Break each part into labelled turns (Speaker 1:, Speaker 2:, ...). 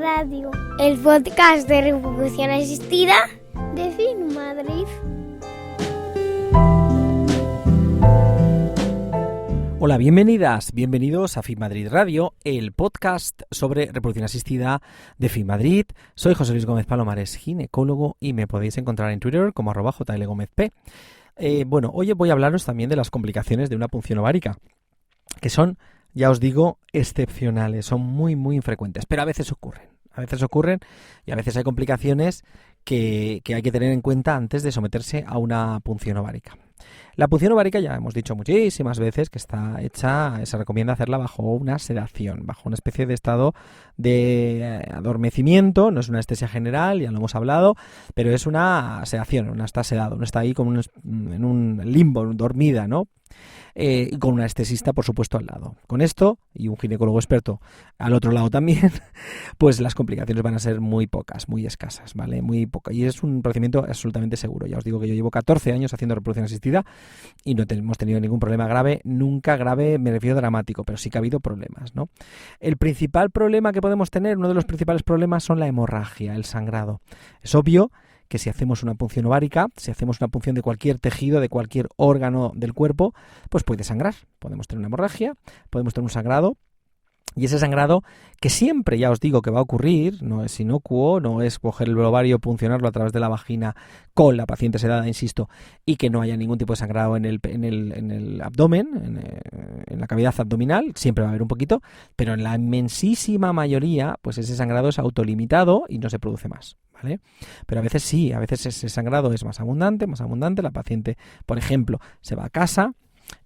Speaker 1: Radio, el podcast de reproducción asistida de FIMadrid.
Speaker 2: Hola, bienvenidos a FIMadrid Radio, el podcast sobre reproducción asistida de FIMadrid. Soy José Luis Gómez Palomares, ginecólogo, y me podéis encontrar en Twitter como @jlgomezp. Hoy voy a hablaros también de las complicaciones de una punción ovárica, que son, ya os digo, excepcionales, son muy infrecuentes, pero a veces ocurren y a veces hay complicaciones que hay que tener en cuenta antes de someterse a una punción ovárica. La punción ovárica, ya hemos dicho muchísimas veces que está hecha, se recomienda hacerla bajo una sedación, bajo una especie de estado de adormecimiento. No es una anestesia general, ya lo hemos hablado, pero es una sedación, no está sedado, no está ahí como en un limbo, dormida, ¿no? Y con un anestesista, por supuesto, al lado. Con esto, y un ginecólogo experto al otro lado también, pues las complicaciones van a ser muy pocas, muy escasas, ¿vale? Muy pocas. Y es un procedimiento absolutamente seguro. Ya os digo que yo llevo 14 años haciendo reproducción asistida y no hemos tenido ningún problema grave, nunca grave, me refiero dramático, pero sí que ha habido problemas, ¿no? El principal problema que podemos tener, uno de los principales problemas, son la hemorragia, el sangrado. Es obvio que si hacemos una punción ovárica, si hacemos una punción de cualquier tejido, de cualquier órgano del cuerpo, pues puede sangrar. Podemos tener una hemorragia, podemos tener un sangrado, y ese sangrado, que siempre, ya os digo, que va a ocurrir, no es inocuo, no es coger el ovario, puncionarlo a través de la vagina con la paciente sedada, insisto, y que no haya ningún tipo de sangrado en el abdomen, en la cavidad abdominal, siempre va a haber un poquito, pero en la inmensísima mayoría, pues ese sangrado es autolimitado y no se produce más, ¿vale? Pero a veces sí, a veces ese sangrado es más abundante, la paciente, por ejemplo, se va a casa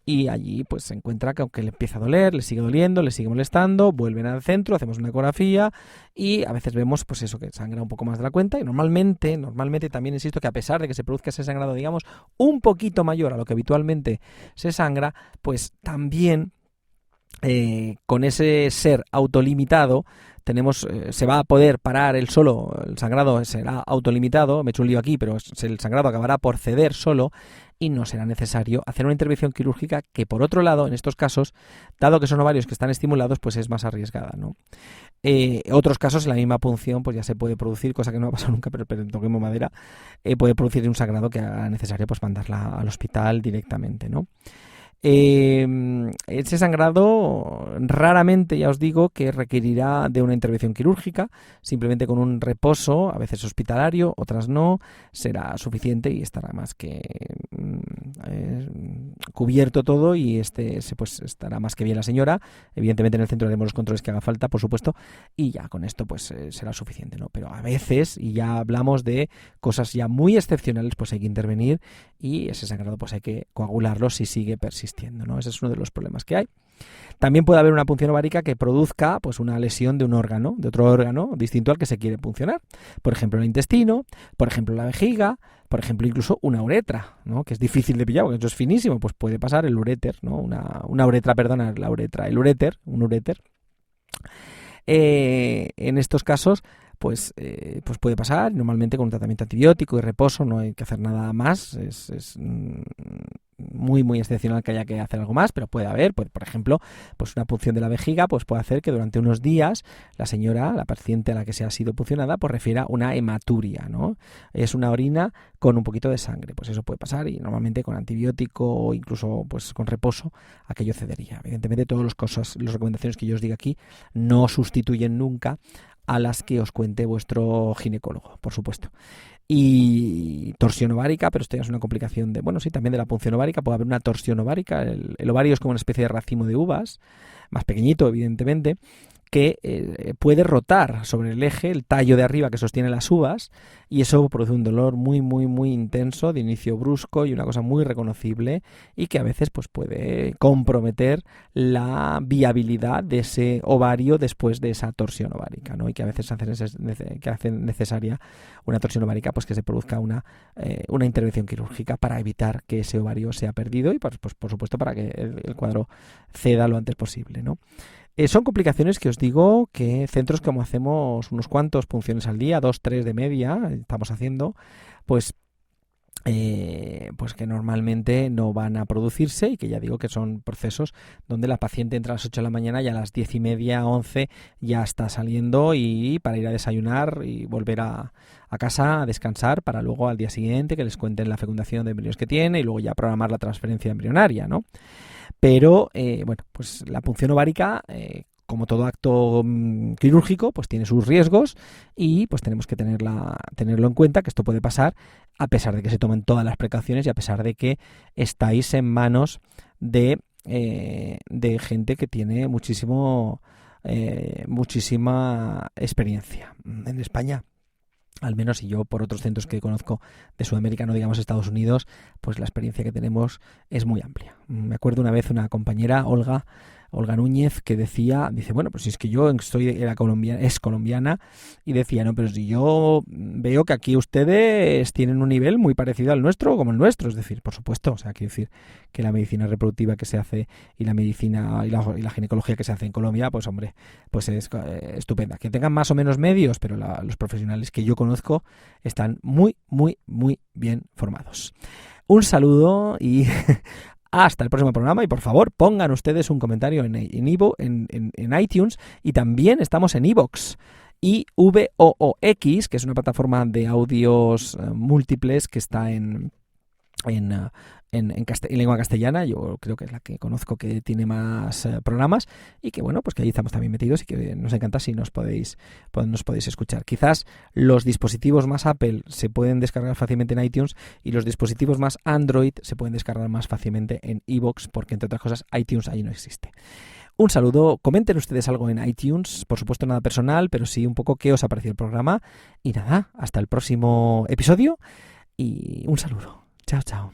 Speaker 2: y allí pues se encuentra que aunque le empieza a doler, le sigue doliendo, le sigue molestando, vuelven al centro, hacemos una ecografía y a veces vemos pues eso, que sangra un poco más de la cuenta, y normalmente también insisto que a pesar de que se produzca ese sangrado, digamos, un poquito mayor a lo que habitualmente se sangra, pues también con ese ser autolimitado se va a poder parar el sangrado será autolimitado, me he hecho un lío aquí, pero el sangrado acabará por ceder solo y no será necesario hacer una intervención quirúrgica que, por otro lado, en estos casos, dado que son ovarios que están estimulados, pues es más arriesgada, ¿no? Otros casos, en la misma punción, pues ya se puede producir, cosa que no ha pasado nunca, pero toquemos madera, puede producir un sangrado que haga necesario pues mandarla al hospital directamente, ¿no? Ese sangrado raramente, ya os digo, que requerirá de una intervención quirúrgica, simplemente con un reposo, a veces hospitalario, otras no, será suficiente y estará más que cubierto todo, y pues estará más que bien la señora. Evidentemente en el centro haremos los controles que haga falta, por supuesto, y ya con esto pues será suficiente, ¿no? Pero a veces, y ya hablamos de cosas ya muy excepcionales, pues hay que intervenir y ese sangrado pues hay que coagularlo si sigue persistiendo, ¿no? Ese es uno de los problemas que hay. También puede haber una punción ovárica que produzca pues una lesión de un órgano, de otro órgano distinto al que se quiere puncionar. Por ejemplo, el intestino, por ejemplo, la vejiga, por ejemplo, incluso una uretra, ¿no? Que es difícil de pillar porque eso es finísimo, pues puede pasar el uréter, ¿no? El uréter. En estos casos pues puede pasar, normalmente con un tratamiento antibiótico y reposo, no hay que hacer nada más, es muy excepcional que haya que hacer algo más, pero puede haber, por ejemplo, pues una punción de la vejiga pues puede hacer que durante unos días la paciente a la que se ha sido puncionada, pues refiera una hematuria, ¿no? Es una orina con un poquito de sangre, pues eso puede pasar, y normalmente con antibiótico o incluso pues con reposo aquello cedería. Evidentemente las recomendaciones que yo os diga aquí no sustituyen nunca a las que os cuente vuestro ginecólogo, por supuesto. Y torsión ovárica, pero esto ya es una complicación también de la punción ovárica. Puede haber una torsión ovárica. El ovario es como una especie de racimo de uvas, más pequeñito evidentemente, que puede rotar sobre el eje, el tallo de arriba que sostiene las uvas, y eso produce un dolor muy intenso, de inicio brusco y una cosa muy reconocible, y que a veces pues puede comprometer la viabilidad de ese ovario después de esa torsión ovárica, ¿no? Y que a veces hace necesaria una torsión ovárica, pues que se produzca una intervención quirúrgica para evitar que ese ovario sea perdido y pues por supuesto para que el cuadro ceda lo antes posible, ¿no? Son complicaciones que os digo que centros, como hacemos unos cuantos punciones al día, 2, 3 de media, estamos haciendo, pues pues que normalmente no van a producirse y que ya digo que son procesos donde la paciente entra a las 8 de la mañana y a las 10:30, 11 ya está saliendo y para ir a desayunar y volver a casa a descansar para luego al día siguiente que les cuenten la fecundación de embriones que tiene y luego ya programar la transferencia embrionaria, ¿no? Pero, bueno, pues la punción ovárica, como todo acto quirúrgico, pues tiene sus riesgos y pues tenemos que tenerlo en cuenta, que esto puede pasar a pesar de que se tomen todas las precauciones y a pesar de que estáis en manos de gente que tiene muchísima experiencia. En España, al menos, y yo por otros centros que conozco de Sudamérica, no digamos Estados Unidos, pues la experiencia que tenemos es muy amplia. Me acuerdo una vez una compañera, Olga Núñez, que dice, bueno, pues si es que yo es colombiana, y decía, no, pero si yo veo que aquí ustedes tienen un nivel muy parecido al nuestro, como el nuestro, es decir, por supuesto, o sea, quiero decir que la medicina reproductiva que se hace y la medicina y la ginecología que se hace en Colombia, pues hombre, pues es estupenda. Que tengan más o menos medios, pero los profesionales que yo conozco están muy, muy, muy bien formados. Un saludo y hasta el próximo programa, y por favor pongan ustedes un comentario en iTunes, y también estamos en iVoox, IVOOX, que es una plataforma de audios múltiples que está en lengua castellana. Yo creo que es la que conozco que tiene más programas, y que bueno, pues que ahí estamos también metidos y que nos encanta si nos podéis escuchar. Quizás los dispositivos más Apple se pueden descargar fácilmente en iTunes y los dispositivos más Android se pueden descargar más fácilmente en iVoox, porque entre otras cosas iTunes ahí no existe. Un saludo, comenten ustedes algo en iTunes, por supuesto nada personal, pero sí un poco qué os ha parecido el programa, y nada, hasta el próximo episodio y un saludo. Chao, chao.